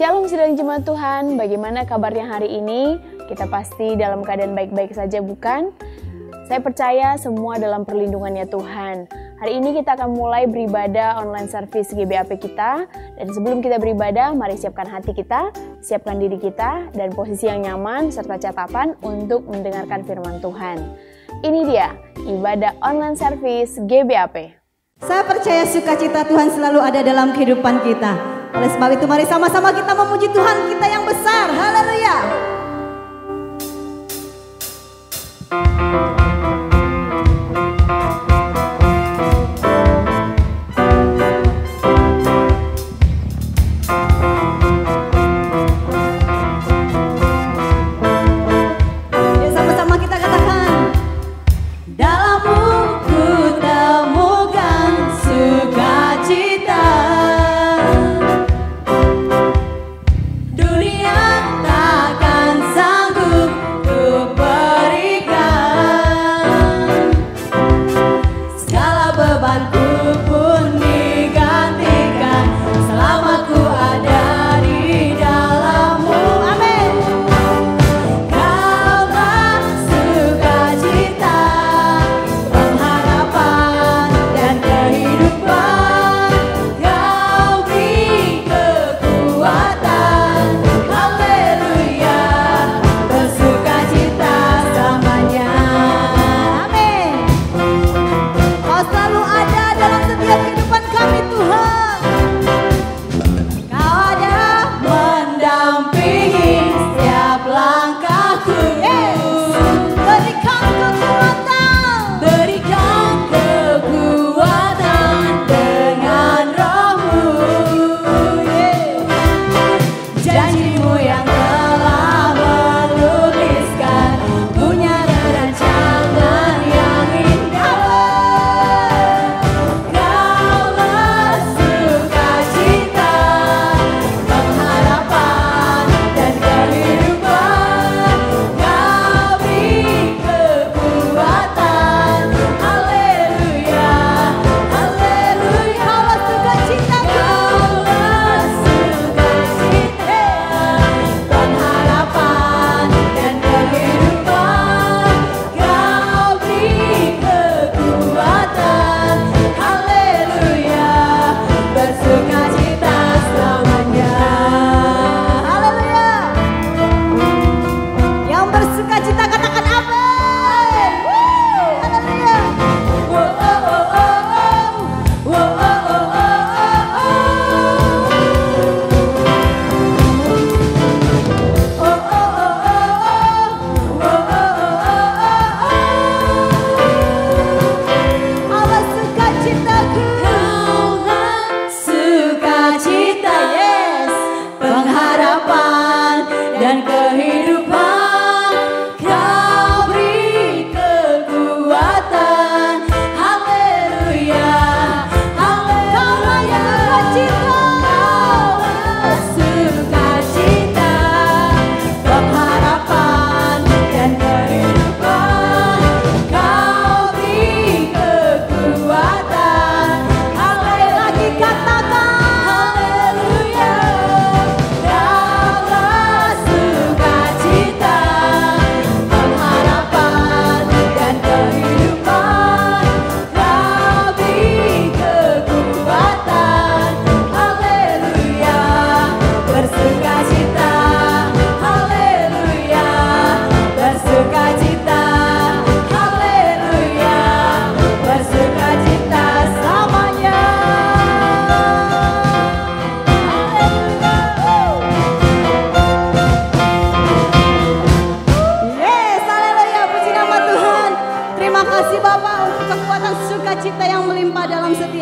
Shalom sidang jemaat Tuhan, bagaimana kabarnya hari ini? Kita pasti dalam keadaan baik-baik saja bukan? Saya percaya semua dalam perlindungannya Tuhan. Hari ini kita akan mulai beribadah online service GBAP kita. Dan sebelum kita beribadah, mari siapkan hati kita, siapkan diri kita, dan posisi yang nyaman serta catatan untuk mendengarkan firman Tuhan. Ini dia, ibadah online service GBAP. Saya percaya sukacita Tuhan selalu ada dalam kehidupan kita. Oleh sebab itu mari sama-sama kita memuji Tuhan kita yang besar. Haleluya.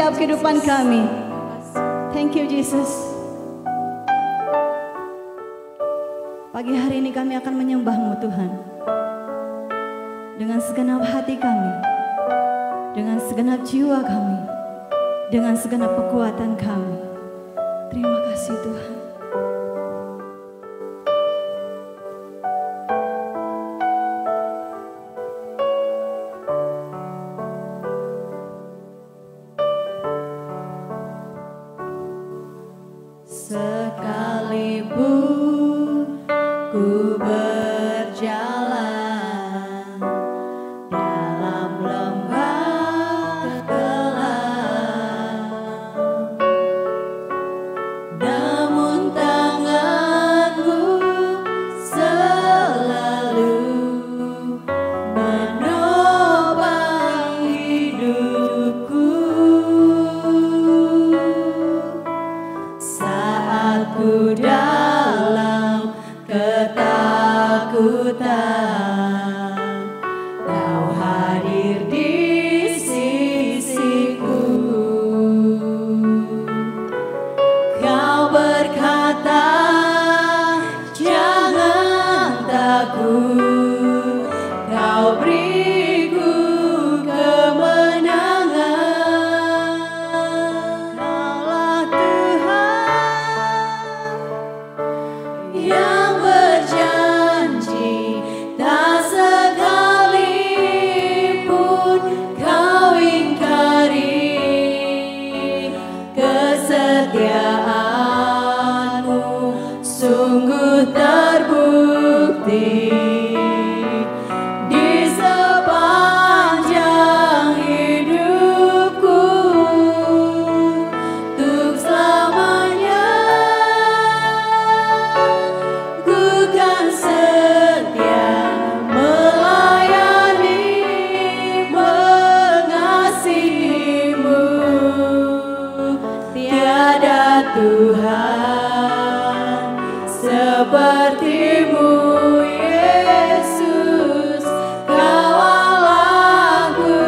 Kehidupan kami. Thank you Jesus. Pagi hari ini kami akan menyembah-Mu Tuhan. Dengan segenap hati kami, dengan segenap jiwa kami, dengan segenap kekuatan kami. Terima kasih Tuhan. Sekalipun ku berjalan dalam lembah kelam, namun tanganmu selalu menopang hidupku. Saat ku dalam ketakutan, Kau hadir di sisiku. Kau berkata, jangan takut, Kau beriku kemenangan. Kaulah Tuhan yang berjanji, tak sekalipun Kau ingkari. Kesetiaan-Mu sungguh terbukti di sepanjang hidupku. Untuk selamanya ku kan setia melayani, mengasihi-Mu. Tiada Tuhan seperti-Mu, Yesus. Kau Allahku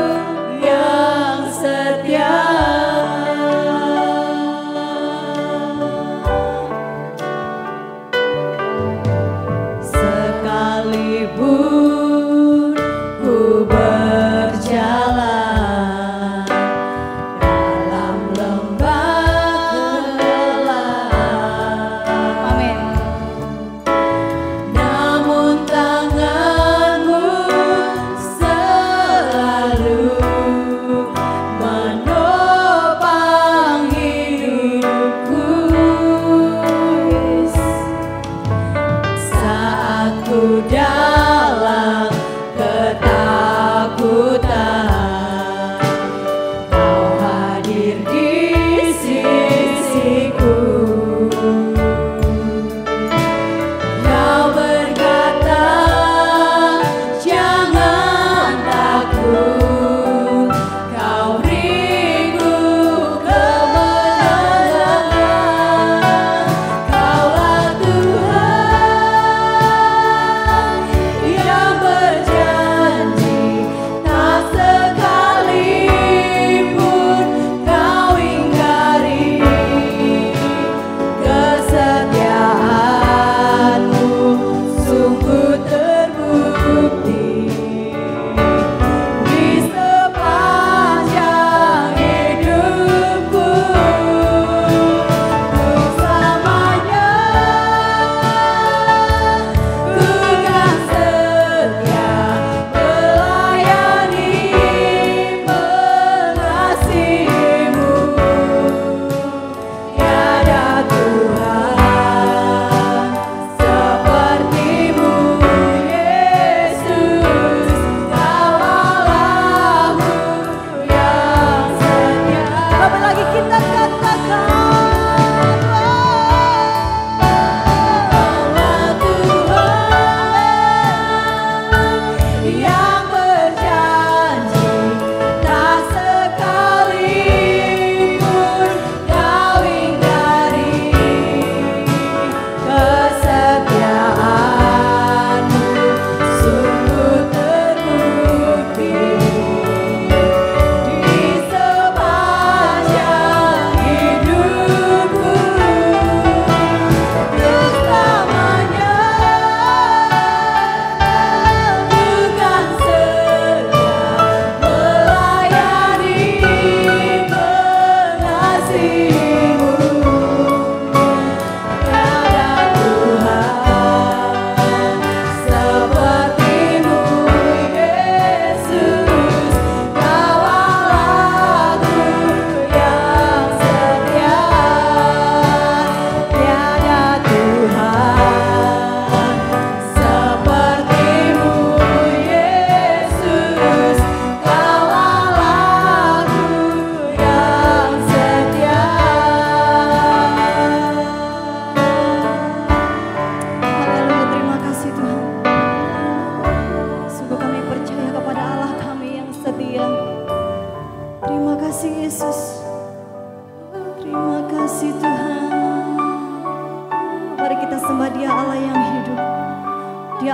yang setia. Sekalipun ku berjalan dalam lembah kelam, amin, namun tangan-Mu selalu menopang hidupku. Saat ku dalam ketakutan, Kau hadir di sisiku. Kau berkata, jangan takut, Kau beriku kemenangan. Kaulah Tuhan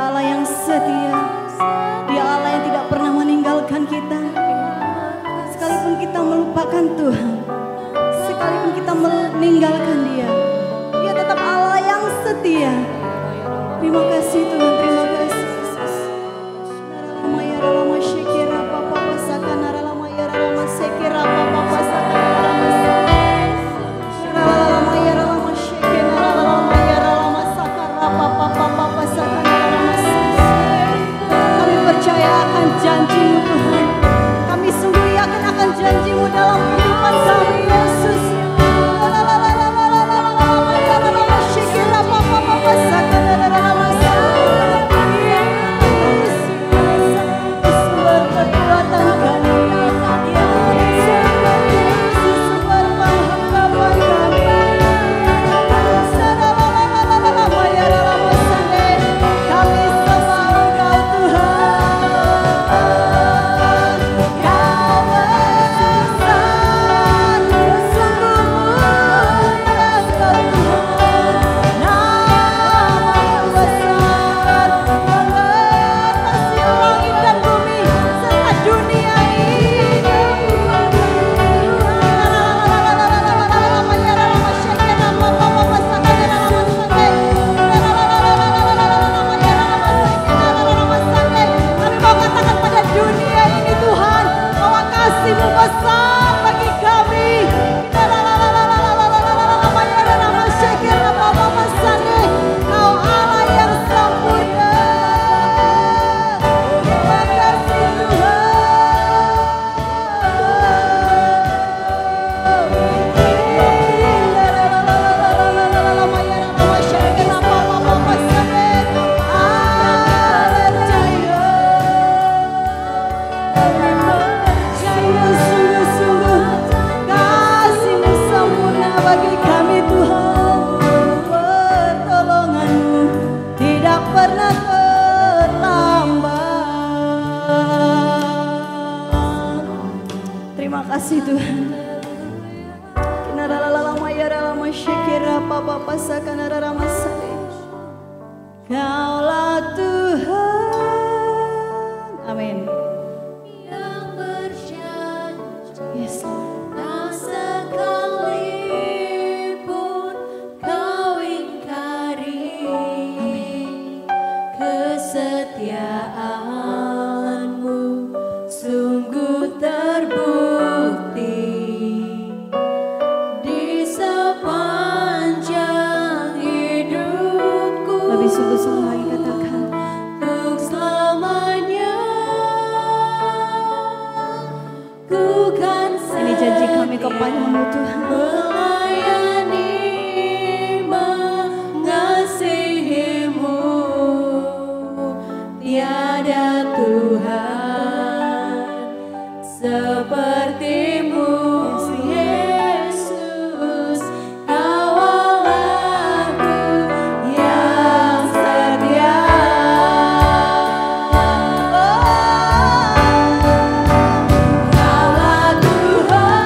Allah yang setia. Dia Allah yang tidak pernah meninggalkan kita. Sekalipun kita melupakan Tuhan, sekalipun kita meninggalkan Dia, Dia tetap Allah yang setia. Terima kasih Tuhan, terima kasih. Kami percaya akan janji-Mu Tuhan. Kami sungguh yakin akan janji-Mu dalam kehidupan kami, Yesus. Terima kasih Tuhan. Kaulah Tuhan. Amin. Yang berjanji, Yes, Lord. tak sekalipun kau ingkari. Kesetiaanmu sungguh terbukti di sepanjang hidupku. Lebih sungguh-sungguh lagi katakan. Untuk selamanya ku kan Ini janji kami kepadamu Tuhan. melayani, mengasihimu. Tiada Tuhan sepertimu, Yesus. Kau Allahku yang setia. Kaulah Tuhan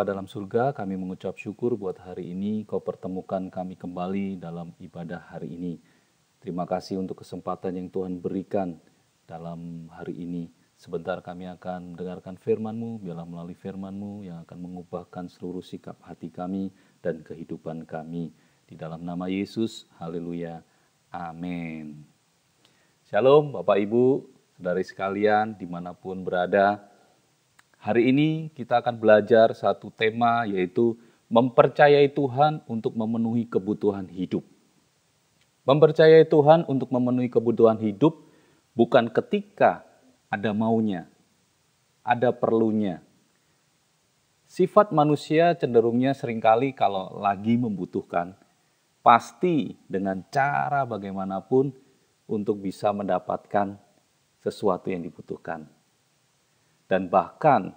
Bapa dalam surga, kami mengucap syukur buat hari ini Kau pertemukan kami kembali dalam ibadah hari ini. Terima kasih untuk kesempatan yang Tuhan berikan dalam hari ini. Sebentar kami akan mendengarkan firman-Mu, biarlah melalui firman-Mu yang akan mengubahkan seluruh sikap hati kami dan kehidupan kami. Di dalam nama Yesus, haleluya, amin. Shalom Bapak Ibu, saudari sekalian dimanapun berada. Hari ini kita akan belajar satu tema, yaitu mempercayai Tuhan untuk memenuhi kebutuhan hidup. Mempercayai Tuhan untuk memenuhi kebutuhan hidup bukan ketika ada maunya, ada perlunya. Sifat manusia cenderungnya seringkali kalau lagi membutuhkan, pasti dengan cara bagaimanapun untuk bisa mendapatkan sesuatu yang dibutuhkan. Dan bahkan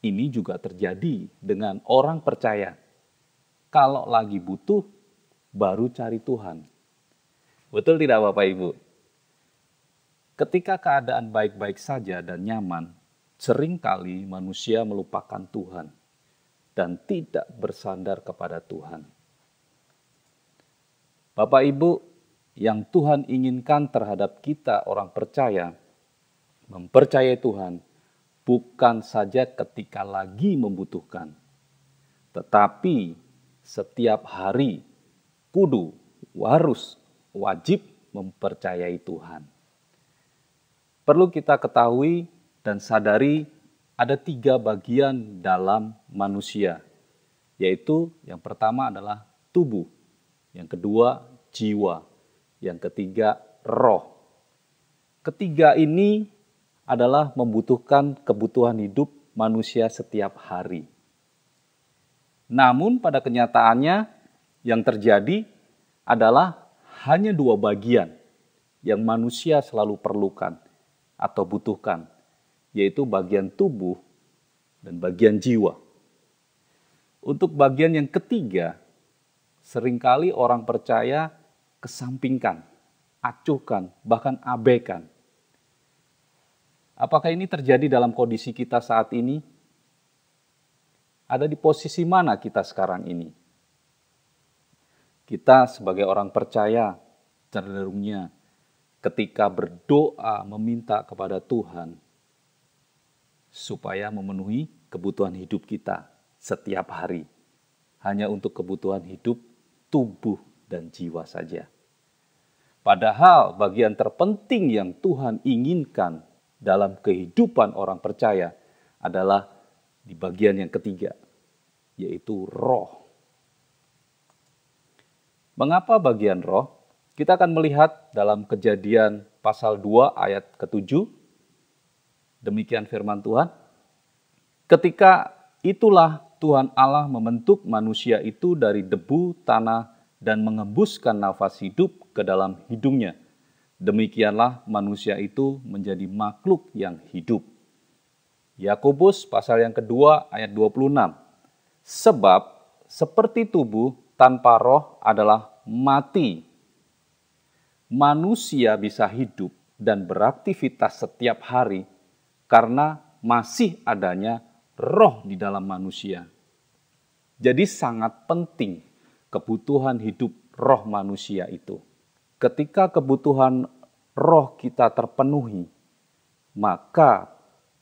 ini juga terjadi dengan orang percaya. Kalau lagi butuh, baru cari Tuhan. Betul tidak Bapak Ibu? Ketika keadaan baik-baik saja dan nyaman, seringkali manusia melupakan Tuhan dan tidak bersandar kepada Tuhan. Bapak Ibu, yang Tuhan inginkan terhadap kita orang percaya, mempercayai Tuhan, bukan saja ketika lagi membutuhkan, tetapi setiap hari kudu, harus, wajib mempercayai Tuhan. Perlu kita ketahui dan sadari ada 3 bagian dalam manusia, yaitu yang pertama adalah tubuh, yang kedua jiwa, yang ketiga roh. Ketiga ini adalah membutuhkan kebutuhan hidup manusia setiap hari. Namun pada kenyataannya yang terjadi adalah hanya 2 bagian yang manusia selalu perlukan atau butuhkan, yaitu bagian tubuh dan bagian jiwa. Untuk bagian yang ketiga, seringkali orang percaya kesampingkan, acuhkan, bahkan abaikan. Apakah ini terjadi dalam kondisi kita saat ini? Ada di posisi mana kita sekarang ini? Kita sebagai orang percaya, cenderungnya ketika berdoa meminta kepada Tuhan supaya memenuhi kebutuhan hidup kita setiap hari. Hanya untuk kebutuhan hidup tubuh dan jiwa saja. Padahal bagian terpenting yang Tuhan inginkan dalam kehidupan orang percaya adalah di bagian yang ketiga, yaitu roh. Mengapa bagian roh? Kita akan melihat dalam Kejadian pasal 2 ayat ke-7. Demikian firman Tuhan. Ketika itulah Tuhan Allah membentuk manusia itu dari debu tanah dan mengembuskan nafas hidup ke dalam hidungnya. Demikianlah manusia itu menjadi makhluk yang hidup. Yakobus pasal yang kedua ayat 26. Sebab seperti tubuh tanpa roh adalah mati. Manusia bisa hidup dan beraktivitas setiap hari karena masih adanya roh di dalam manusia. Jadi sangat penting kebutuhan hidup roh manusia itu. Ketika kebutuhan roh kita terpenuhi, maka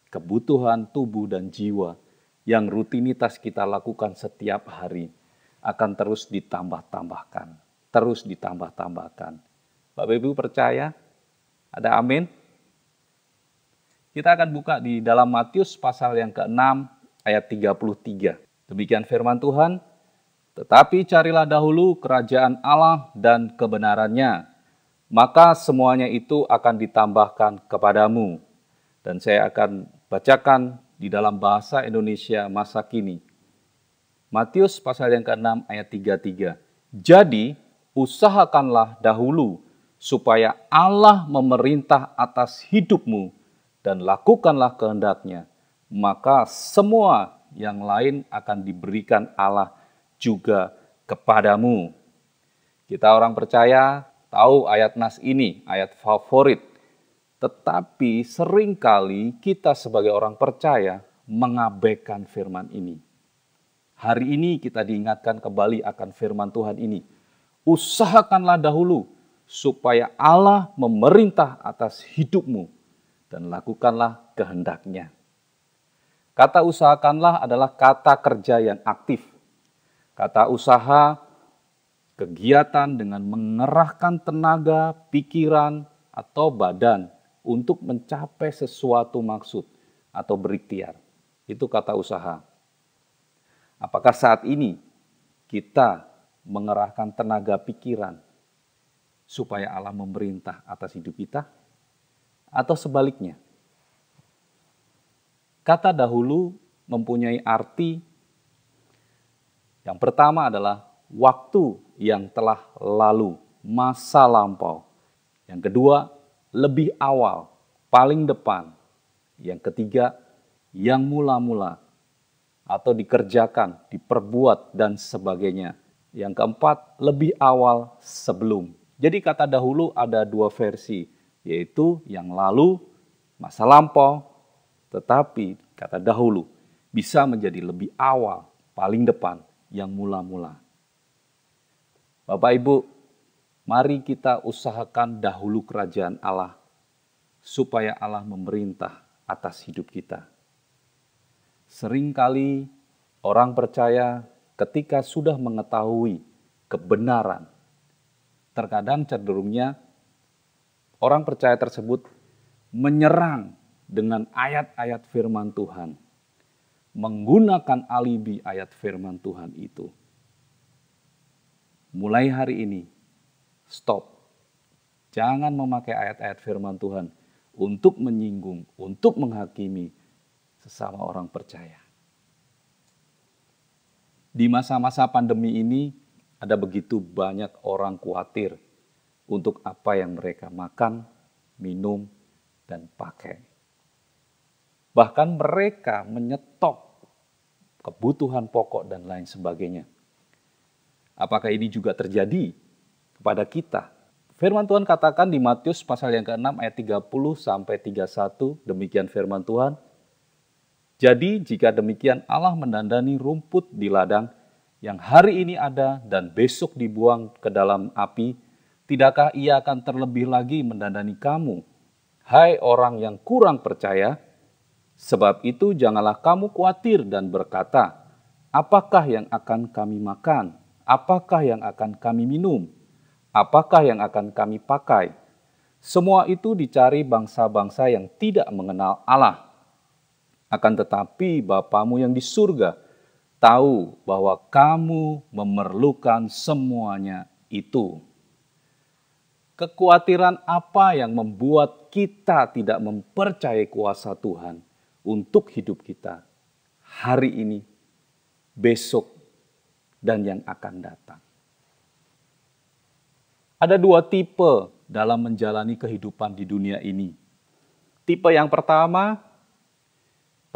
kebutuhan tubuh dan jiwa yang rutinitas kita lakukan setiap hari akan terus ditambah-tambahkan. Terus ditambah-tambahkan. Bapak Ibu percaya? Ada amin? Kita akan buka di dalam Matius pasal yang ke-6 ayat 33. Demikian firman Tuhan. Tetapi carilah dahulu kerajaan Allah dan kebenarannya, maka semuanya itu akan ditambahkan kepadamu. Dan saya akan bacakan di dalam bahasa Indonesia masa kini. Matius pasal yang ke-6 ayat 33. Jadi usahakanlah dahulu supaya Allah memerintah atas hidupmu dan lakukanlah kehendaknya. Maka semua yang lain akan diberikan Allah juga kepadamu. Kita orang percaya tahu ayat nas ini, ayat favorit. Tetapi seringkali kita sebagai orang percaya mengabaikan firman ini. Hari ini kita diingatkan kembali akan firman Tuhan ini. Usahakanlah dahulu supaya Allah memerintah atas hidupmu dan lakukanlah kehendak-Nya. Kata usahakanlah adalah kata kerja yang aktif. Kata usaha, kegiatan dengan mengerahkan tenaga, pikiran, atau badan untuk mencapai sesuatu maksud atau berikhtiar. Itu kata usaha. Apakah saat ini kita mengerahkan tenaga pikiran supaya Allah memerintah atas hidup kita? Atau sebaliknya? Kata dahulu mempunyai arti yang pertama adalah waktu yang telah lalu, masa lampau. Yang kedua, lebih awal, paling depan. Yang ketiga, yang mula-mula atau dikerjakan, diperbuat, dan sebagainya. Yang keempat, lebih awal sebelum. Jadi kata dahulu ada dua versi, yaitu yang lalu, masa lampau, tetapi kata dahulu bisa menjadi lebih awal, paling depan, yang mula-mula. Bapak Ibu, mari kita usahakan dahulu kerajaan Allah, supaya Allah memerintah atas hidup kita. Seringkali orang percaya ketika sudah mengetahui kebenaran, terkadang cenderungnya orang percaya tersebut menyerang dengan ayat-ayat firman Tuhan, menggunakan alibi ayat firman Tuhan itu. Mulai hari ini, stop. Jangan memakai ayat-ayat firman Tuhan untuk menyinggung, untuk menghakimi sesama orang percaya. Di masa-masa pandemi ini, ada begitu banyak orang khawatir untuk apa yang mereka makan, minum, dan pakai. Bahkan mereka menyetop kebutuhan pokok dan lain sebagainya. Apakah ini juga terjadi kepada kita? Firman Tuhan katakan di Matius pasal yang ke-6 ayat 30-31, demikian firman Tuhan. Jadi jika demikian Allah mendandani rumput di ladang yang hari ini ada dan besok dibuang ke dalam api, tidakkah ia akan terlebih lagi mendandani kamu, hai orang yang kurang percaya? Sebab itu janganlah kamu khawatir dan berkata, apakah yang akan kami makan? Apakah yang akan kami minum? Apakah yang akan kami pakai? Semua itu dicari bangsa-bangsa yang tidak mengenal Allah. Akan tetapi Bapamu yang di surga tahu bahwa kamu memerlukan semuanya itu. Kekhawatiran apa yang membuat kita tidak mempercayai kuasa Tuhan untuk hidup kita hari ini, besok, dan yang akan datang? Ada dua tipe dalam menjalani kehidupan di dunia ini. Tipe yang pertama,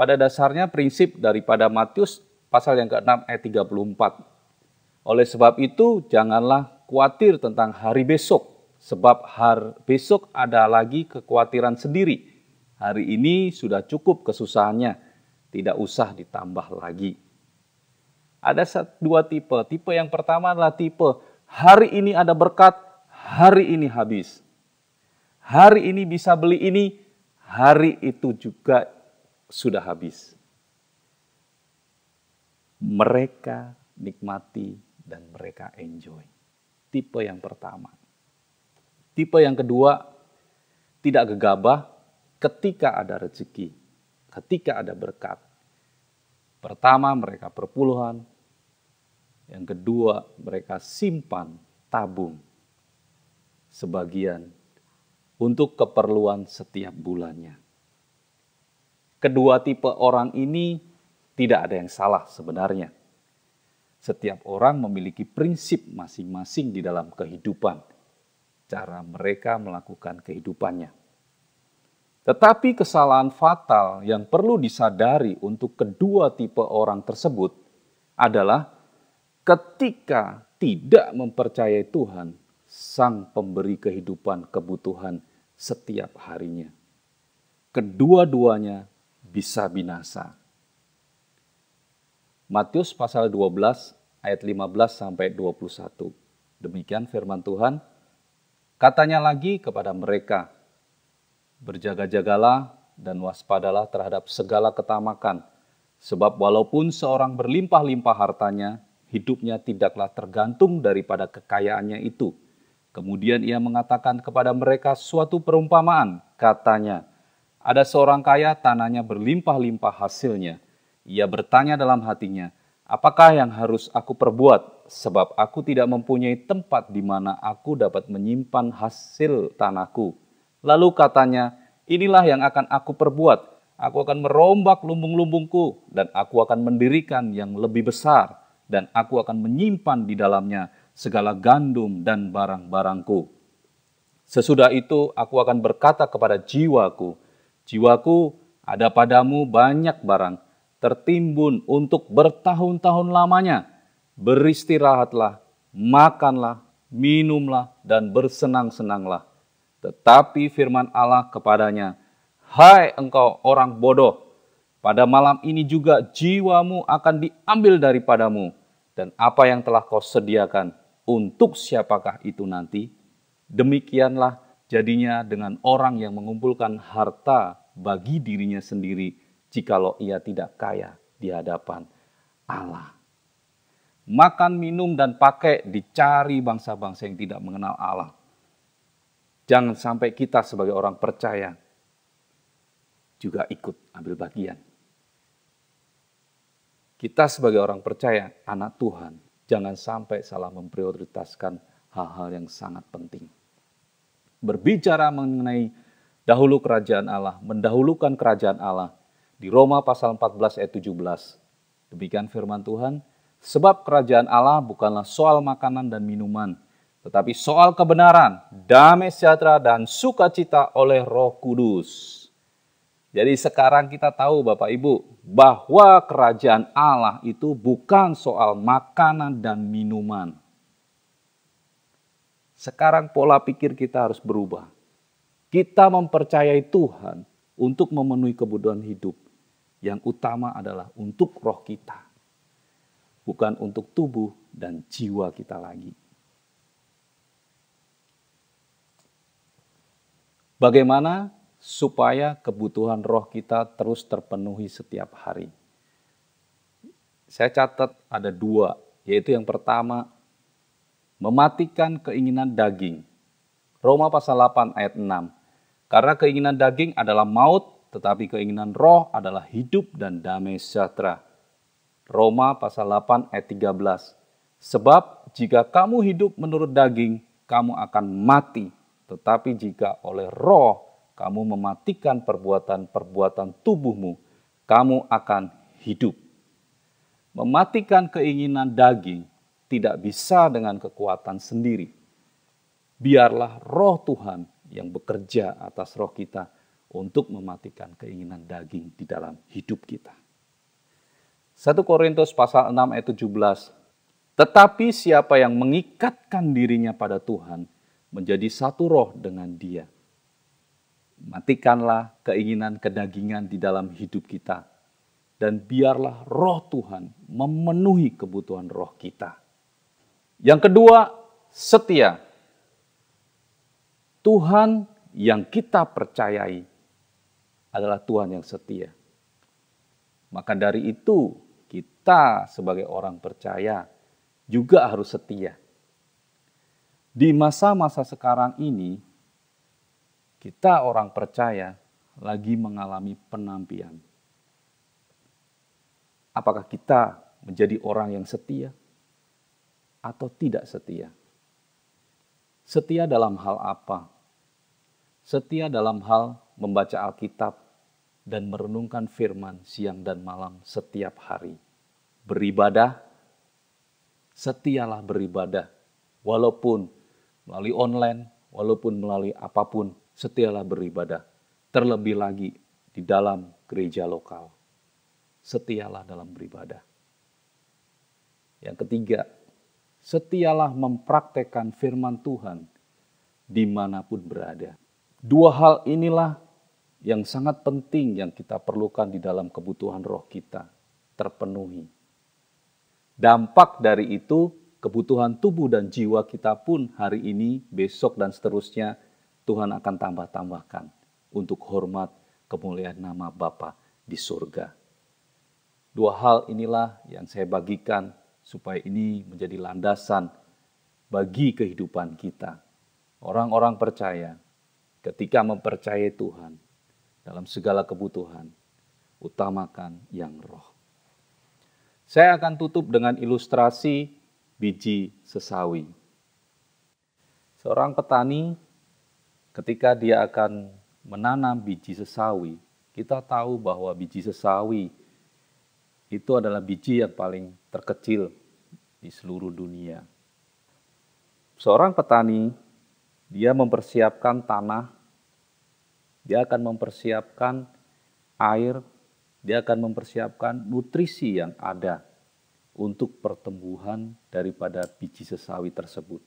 pada dasarnya prinsip daripada Matius pasal yang ke-6 ayat 34. Oleh sebab itu, janganlah khawatir tentang hari besok, sebab hari besok ada lagi kekhawatiran sendiri. Hari ini sudah cukup kesusahannya, tidak usah ditambah lagi. Ada dua tipe. Tipe yang pertama adalah tipe hari ini ada berkat, hari ini habis. Hari ini bisa beli ini, hari itu juga sudah habis. Mereka nikmati dan mereka enjoy. Tipe yang pertama. Tipe yang kedua, tidak gegabah ketika ada rezeki, ketika ada berkat. Pertama, mereka perpuluhan. Yang kedua, mereka simpan, tabung sebagian untuk keperluan setiap bulannya. Kedua tipe orang ini tidak ada yang salah sebenarnya. Setiap orang memiliki prinsip masing-masing di dalam kehidupan, cara mereka melakukan kehidupannya. Tetapi kesalahan fatal yang perlu disadari untuk kedua tipe orang tersebut adalah ketika tidak mempercayai Tuhan, Sang Pemberi kehidupan kebutuhan setiap harinya. Kedua-duanya bisa binasa. Matius pasal 12 ayat 15 sampai 21. Demikian firman Tuhan. Katanya lagi kepada mereka, berjaga-jagalah dan waspadalah terhadap segala ketamakan, sebab walaupun seorang berlimpah-limpah hartanya, hidupnya tidaklah tergantung daripada kekayaannya itu. Kemudian ia mengatakan kepada mereka suatu perumpamaan, katanya, ada seorang kaya tanahnya berlimpah-limpah hasilnya. Ia bertanya dalam hatinya, apakah yang harus aku perbuat? Sebab aku tidak mempunyai tempat di mana aku dapat menyimpan hasil tanahku. Lalu katanya, inilah yang akan aku perbuat. Aku akan merombak lumbung-lumbungku dan aku akan mendirikan yang lebih besar. Dan aku akan menyimpan di dalamnya segala gandum dan barang-barangku. Sesudah itu aku akan berkata kepada jiwaku, jiwaku, ada padamu banyak barang, tertimbun untuk bertahun-tahun lamanya. Beristirahatlah, makanlah, minumlah, dan bersenang-senanglah. Tetapi firman Allah kepadanya, hai engkau orang bodoh, pada malam ini juga jiwamu akan diambil daripadamu. Dan apa yang telah kau sediakan, untuk siapakah itu nanti? Demikianlah jadinya dengan orang yang mengumpulkan harta bagi dirinya sendiri, jikalau ia tidak kaya di hadapan Allah. Makan, minum, dan pakai dicari bangsa-bangsa yang tidak mengenal Allah. Jangan sampai kita sebagai orang percaya juga ikut ambil bagian. Kita sebagai orang percaya, anak Tuhan, jangan sampai salah memprioritaskan hal-hal yang sangat penting. Berbicara mengenai dahulu kerajaan Allah, mendahulukan kerajaan Allah, di Roma pasal 14 ayat 17. Demikian firman Tuhan, sebab kerajaan Allah bukanlah soal makanan dan minuman, tetapi soal kebenaran, damai sejahtera, dan sukacita oleh Roh Kudus. Jadi sekarang kita tahu Bapak Ibu, bahwa kerajaan Allah itu bukan soal makanan dan minuman. Sekarang pola pikir kita harus berubah. Kita mempercayai Tuhan untuk memenuhi kebutuhan hidup. Yang utama adalah untuk roh kita. Bukan untuk tubuh dan jiwa kita lagi. Bagaimana supaya kebutuhan roh kita terus terpenuhi setiap hari? Saya catat ada 2, yaitu yang pertama, mematikan keinginan daging. Roma pasal 8 ayat 6. Karena keinginan daging adalah maut, tetapi keinginan roh adalah hidup dan damai sejahtera. Roma pasal 8 ayat 13. Sebab jika kamu hidup menurut daging, kamu akan mati. Tetapi jika oleh roh kamu mematikan perbuatan-perbuatan tubuhmu, kamu akan hidup. Mematikan keinginan daging tidak bisa dengan kekuatan sendiri. Biarlah roh Tuhan yang bekerja atas roh kita untuk mematikan keinginan daging di dalam hidup kita. 1 Korintus pasal 6 ayat 17. Tetapi siapa yang mengikatkan dirinya pada Tuhan, menjadi satu roh dengan Dia. Matikanlah keinginan kedagingan di dalam hidup kita. Dan biarlah roh Tuhan memenuhi kebutuhan roh kita. Yang kedua, setia. Tuhan yang kita percayai adalah Tuhan yang setia. Maka dari itu, kita sebagai orang percaya juga harus setia. Di masa-masa sekarang ini, kita orang percaya lagi mengalami penampian. Apakah kita menjadi orang yang setia atau tidak setia? Setia dalam hal apa? Setia dalam hal membaca Alkitab dan merenungkan firman siang dan malam setiap hari. Beribadah, setialah beribadah. Walaupun melalui online, walaupun melalui apapun, setialah beribadah. Terlebih lagi di dalam gereja lokal. Setialah dalam beribadah. Yang ketiga, setialah mempraktekkan firman Tuhan dimanapun berada. 2 hal inilah yang sangat penting yang kita perlukan di dalam kebutuhan roh kita terpenuhi. Dampak dari itu, kebutuhan tubuh dan jiwa kita pun hari ini, besok, dan seterusnya, Tuhan akan tambah-tambahkan untuk hormat kemuliaan nama Bapa di surga. Dua hal inilah yang saya bagikan supaya ini menjadi landasan bagi kehidupan kita. Orang-orang percaya ketika mempercayai Tuhan dalam segala kebutuhan, utamakan yang roh. Saya akan tutup dengan ilustrasi biji sesawi. Seorang petani ketika dia akan menanam biji sesawi, kita tahu bahwa biji sesawi itu adalah biji yang paling terkecil di seluruh dunia. Seorang petani, dia mempersiapkan tanah, dia akan mempersiapkan air, dia akan mempersiapkan nutrisi yang ada untuk pertumbuhan daripada biji sesawi tersebut.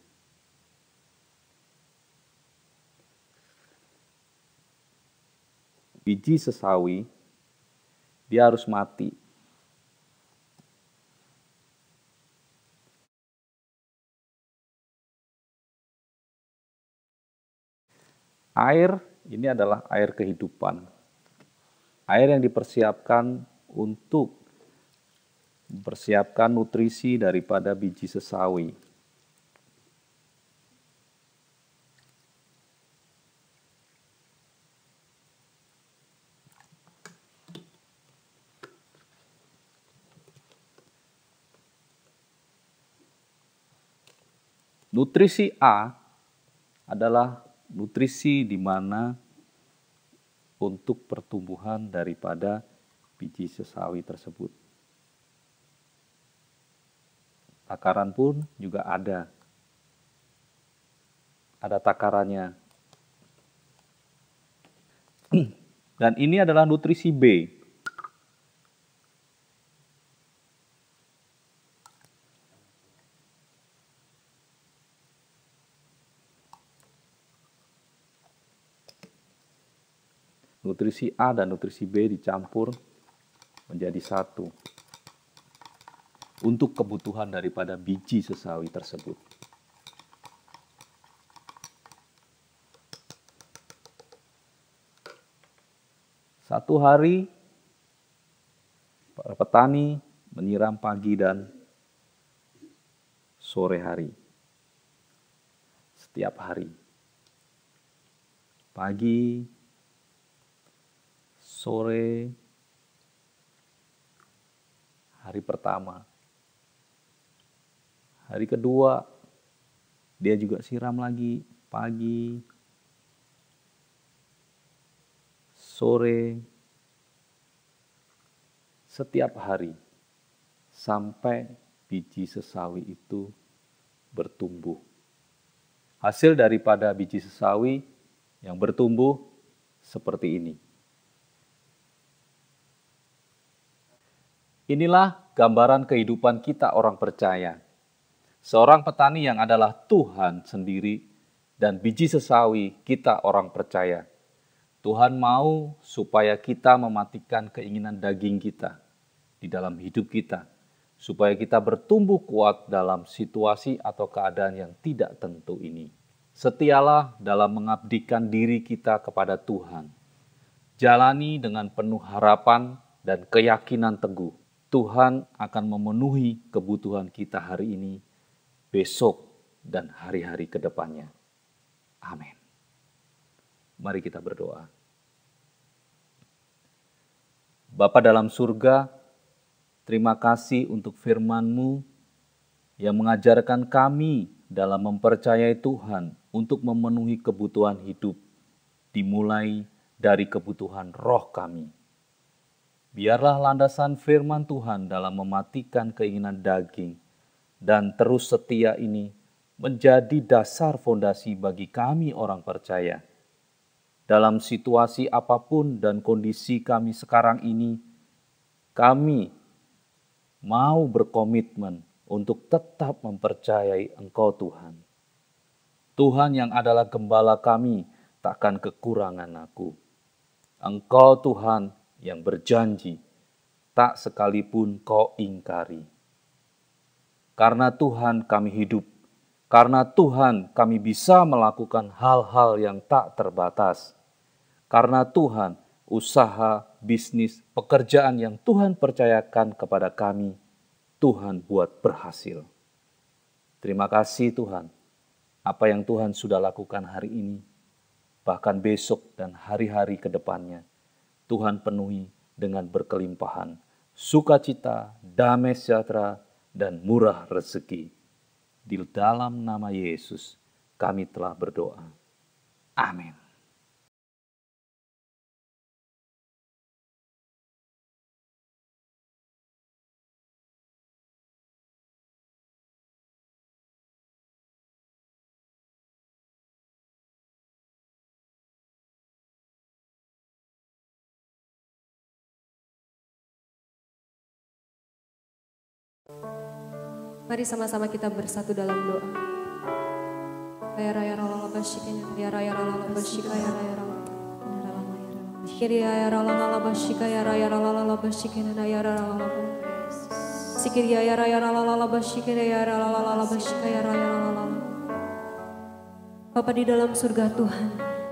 Biji sesawi, dia harus mati. Air ini adalah air kehidupan. Air yang dipersiapkan untuk mempersiapkan nutrisi daripada biji sesawi. Nutrisi A adalah nutrisi di mana untuk pertumbuhan daripada biji sesawi tersebut. Takaran pun juga ada. Ada takarannya. Dan ini adalah nutrisi B. Nutrisi A dan nutrisi B dicampur menjadi satu untuk kebutuhan daripada biji sesawi tersebut. Satu hari, para petani menyiram pagi dan sore hari. Setiap hari. Pagi, sore, hari pertama. Hari kedua, dia juga siram lagi, pagi, sore, setiap hari, sampai biji sesawi itu bertumbuh. Hasil daripada biji sesawi yang bertumbuh seperti ini. Inilah gambaran kehidupan kita orang percaya. Seorang petani yang adalah Tuhan sendiri dan biji sesawi kita orang percaya. Tuhan mau supaya kita mematikan keinginan daging kita di dalam hidup kita. Supaya kita bertumbuh kuat dalam situasi atau keadaan yang tidak tentu ini. Setialah dalam mengabdikan diri kita kepada Tuhan. Jalani dengan penuh harapan dan keyakinan teguh. Tuhan akan memenuhi kebutuhan kita hari ini, besok, dan hari-hari ke depannya. Amin. Mari kita berdoa. Bapa dalam surga, terima kasih untuk firman-Mu yang mengajarkan kami dalam mempercayai Tuhan untuk memenuhi kebutuhan hidup, dimulai dari kebutuhan roh kami. Biarlah landasan firman Tuhan dalam mematikan keinginan daging dan terus setia ini menjadi dasar fondasi bagi kami orang percaya. Dalam situasi apapun dan kondisi kami sekarang ini, kami mau berkomitmen untuk tetap mempercayai Engkau Tuhan. Tuhan yang adalah gembala kami takkan kekurangan aku. Engkau Tuhan yang berjanji, tak sekalipun kau ingkari. Karena Tuhan kami hidup. Karena Tuhan kami bisa melakukan hal-hal yang tak terbatas. Karena Tuhan, usaha, bisnis, pekerjaan yang Tuhan percayakan kepada kami, Tuhan buat berhasil. Terima kasih Tuhan, apa yang Tuhan sudah lakukan hari ini, bahkan besok dan hari-hari ke depannya, Tuhan penuhi dengan berkelimpahan, sukacita, damai sejahtera, dan murah rezeki. Di dalam nama Yesus kami telah berdoa. Amin. Mari sama-sama kita bersatu dalam doa. Ya raya rala bashika ya raya rala bashika ya raya rala. Kiri ya rala bashika ya raya rala bashika ya rala. Sikiri ya raya rala bashika ya rala bashika ya raya rala. Bapa di dalam surga Tuhan,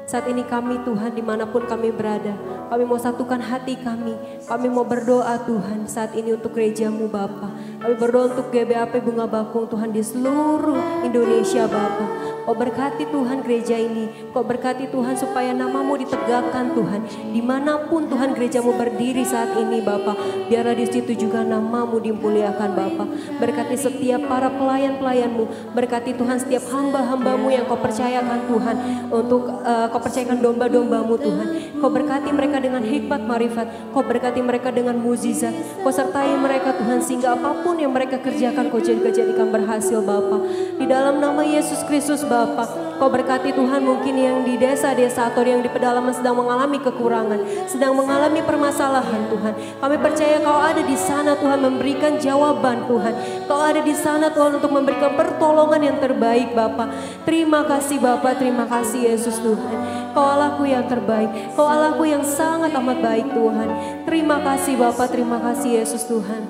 saat ini kami Tuhan dimanapun kami berada, kami mau satukan hati kami mau berdoa Tuhan saat ini untuk gerejamu Bapa. Kami berdoa untuk GBAP Bunga Bakung Tuhan di seluruh Indonesia Bapa. Kau berkati Tuhan gereja ini, Kau berkati Tuhan supaya namamu ditegakkan Tuhan. Dimanapun Tuhan gerejamu berdiri saat ini Bapa, biarlah di situ juga namamu dimuliakan Bapa. Berkati setiap para pelayan-pelayanmu, berkati Tuhan setiap hamba-hambamu yang Kau percayakan Tuhan, untuk Kau percayakan domba-dombamu Tuhan. Kau berkati mereka dengan hikmat marifat, Kau berkati mereka dengan mukjizat, Kau sertai mereka Tuhan sehingga apapun yang mereka kerjakan Kau jadikan berhasil Bapa. Di dalam nama Yesus Kristus Bapa, Kau berkati Tuhan mungkin yang di desa-desa atau yang di pedalaman sedang mengalami kekurangan, sedang mengalami permasalahan Tuhan. Kami percaya Kau ada di sana Tuhan memberikan jawaban Tuhan. Kau ada di sana Tuhan untuk memberikan pertolongan yang terbaik Bapa. Terima kasih Bapa, terima kasih Yesus Tuhan. Kau Allahku yang terbaik, Kau Allahku yang sangat amat baik Tuhan. Terima kasih Bapa, terima kasih Yesus Tuhan.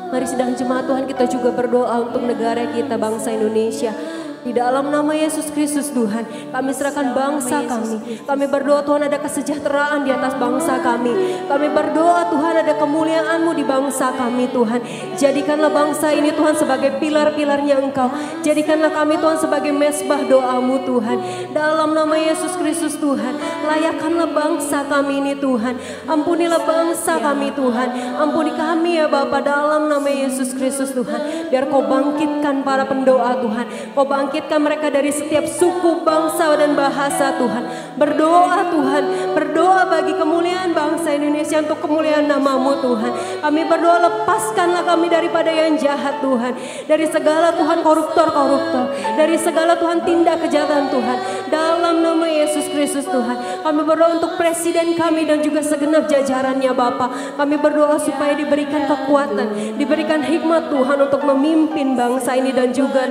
Mari sedang jemaat Tuhan kita juga berdoa untuk negara kita, bangsa Indonesia. Di dalam nama Yesus Kristus Tuhan, kami serahkan bangsa kami. Kami berdoa Tuhan ada kesejahteraan di atas bangsa kami. Kami berdoa Tuhan ada kemuliaan-Mu di bangsa kami Tuhan. Jadikanlah bangsa ini Tuhan sebagai pilar-pilarnya Engkau. Jadikanlah kami Tuhan sebagai mesbah doa-Mu Tuhan. Dalam nama Yesus Kristus Tuhan, layakkanlah bangsa kami ini Tuhan. Ampunilah bangsa kami Tuhan. Ampuni kami ya Bapa dalam nama Yesus Kristus Tuhan. Biar Kau bangkitkan para pendoa Tuhan. Kau bangkitkan mereka dari setiap suku, bangsa dan bahasa Tuhan. Berdoa Tuhan, berdoa bagi kemuliaan bangsa Indonesia untuk kemuliaan nama-Mu Tuhan. Kami berdoa lepaskanlah kami daripada yang jahat Tuhan. Dari segala Tuhan koruptor-koruptor, dari segala Tuhan tindak kejahatan Tuhan. Dalam nama Yesus Kristus Tuhan, kami berdoa untuk presiden kami dan juga segenap jajarannya Bapa. Kami berdoa supaya diberikan kekuatan, diberikan hikmat Tuhan untuk memimpin bangsa ini dan juga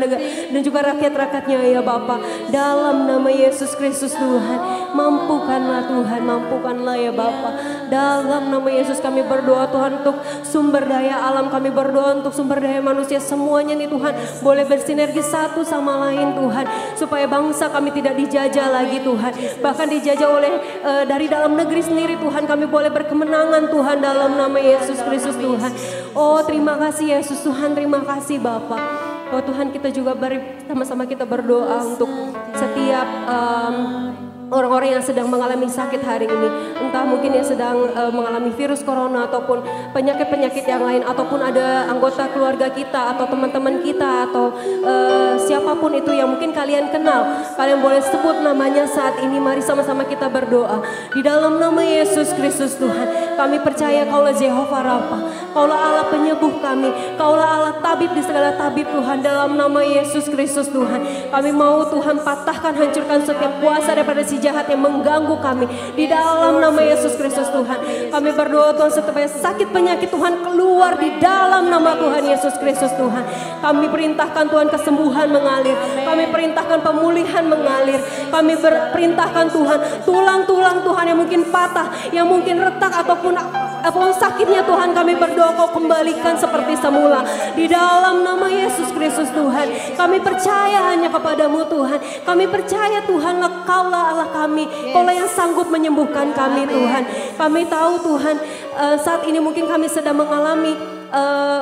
rakyat-rakyatnya ya Bapa. Dalam nama Yesus Kristus Tuhan, mampukanlah Tuhan, mampukanlah ya Bapa. Dalam nama Yesus kami berdoa Tuhan untuk sumber daya alam, kami berdoa untuk sumber daya manusia semuanya nih Tuhan boleh bersinergi satu sama lain Tuhan, supaya bangsa kami tidak dijajah lagi Tuhan, bahkan dijajah oleh dari dalam negeri sendiri Tuhan. Kami boleh berkemenangan Tuhan dalam nama Yesus Kristus Tuhan. Oh terima kasih Yesus Tuhan, terima kasih Bapa. Oh Tuhan, kita juga sama-sama kita berdoa untuk setiap orang-orang yang sedang mengalami sakit hari ini, entah mungkin yang sedang mengalami virus corona ataupun penyakit-penyakit yang lain, ataupun ada anggota keluarga kita atau teman-teman kita atau siapapun itu yang mungkin kalian kenal, kalian boleh sebut namanya saat ini. Mari sama-sama kita berdoa di dalam nama Yesus Kristus Tuhan. Kami percaya Kaulah Jehovah Rafa, Kaulah Allah penyembuh kami, Kaulah Allah tabib di segala tabib Tuhan. Dalam nama Yesus Kristus Tuhan, kami mau Tuhan patahkan, hancurkan setiap kuasa daripada si jahat yang mengganggu kami. Di dalam nama Yesus Kristus Tuhan, kami berdoa Tuhan supaya sakit penyakit Tuhan keluar di dalam nama Tuhan Yesus Kristus Tuhan. Kami perintahkan Tuhan kesembuhan mengalir. Kami perintahkan perintahkan pemulihan mengalir. Kami perintahkan Tuhan, tulang-tulang Tuhan yang mungkin patah, yang mungkin retak ataupun sakitnya Tuhan, kami berdoa Kau kembalikan seperti semula. Di dalam nama Yesus Kristus Tuhan, kami percaya hanya kepadamu Tuhan. Kami percaya Tuhan, Kaulah Allah kami, Kaulah yang sanggup menyembuhkan kami Tuhan. Kami tahu Tuhan, saat ini mungkin kami sedang mengalami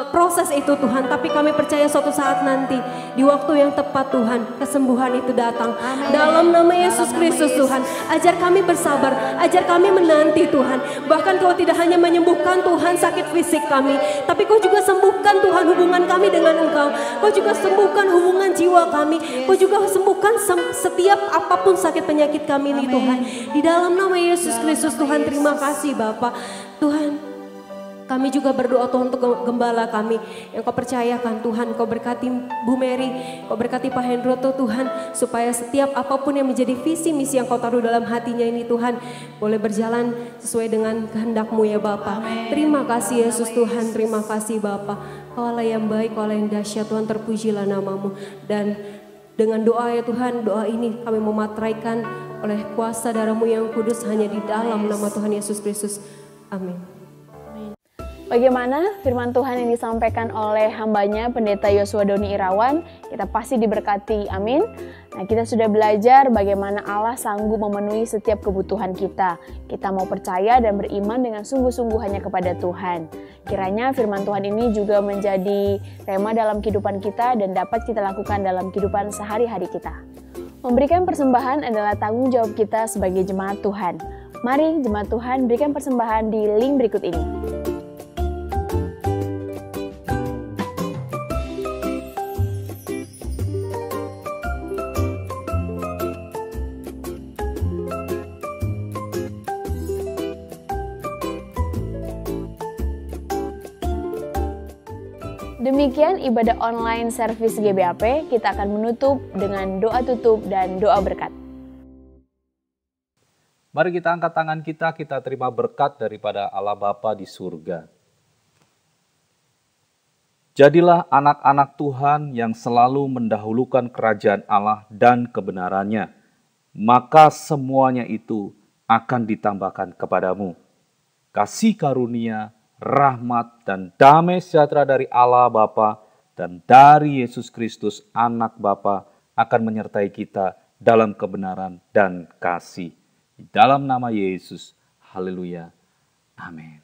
proses itu Tuhan, tapi kami percaya suatu saat nanti di waktu yang tepat Tuhan, kesembuhan itu datang. Dalam nama Yesus Kristus Tuhan, ajar kami bersabar, ajar kami menanti Tuhan. Bahkan Kau tidak hanya menyembuhkan Tuhan sakit fisik kami, tapi Kau juga sembuhkan Tuhan hubungan kami dengan Engkau. Kau juga sembuhkan hubungan jiwa kami. Kau juga sembuhkan setiap apapun sakit penyakit kami ini Tuhan. Di dalam nama Yesus Kristus Tuhan, terima kasih Bapa. Tuhan, kami juga berdoa Tuhan untuk gembala kami yang Kau percayakan Tuhan. Kau berkati Bu Mary, Kau berkati Pak Hendroto Tuhan, supaya setiap apapun yang menjadi visi misi yang Kau taruh dalam hatinya ini Tuhan, boleh berjalan sesuai dengan kehendak-Mu ya Bapa. Terima kasih Yesus Tuhan, terima kasih Bapa. Kau Allah yang baik, Kau Allah yang dahsyat Tuhan, terpujilah nama-Mu. Dan dengan doa ya Tuhan, doa ini kami memateraikan oleh kuasa darah-Mu yang kudus hanya di dalam nama Tuhan Yesus Kristus. Amin. Bagaimana firman Tuhan yang disampaikan oleh hambanya Pendeta Yosua Doni Irawan, kita pasti diberkati, amin. Nah, kita sudah belajar bagaimana Allah sanggup memenuhi setiap kebutuhan kita. Kita mau percaya dan beriman dengan sungguh-sungguh hanya kepada Tuhan. Kiranya firman Tuhan ini juga menjadi tema dalam kehidupan kita dan dapat kita lakukan dalam kehidupan sehari-hari kita. Memberikan persembahan adalah tanggung jawab kita sebagai jemaat Tuhan. Mari jemaat Tuhan berikan persembahan di link berikut ini. Demikian ibadah online service GBAP, kita akan menutup dengan doa tutup dan doa berkat. Mari kita angkat tangan kita terima berkat daripada Allah Bapa di surga. Jadilah anak-anak Tuhan yang selalu mendahulukan kerajaan Allah dan kebenarannya, maka semuanya itu akan ditambahkan kepadamu. Kasih karunia, rahmat dan damai sejahtera dari Allah Bapa dan dari Yesus Kristus anak Bapa akan menyertai kita dalam kebenaran dan kasih. Di dalam nama Yesus, haleluya, amin.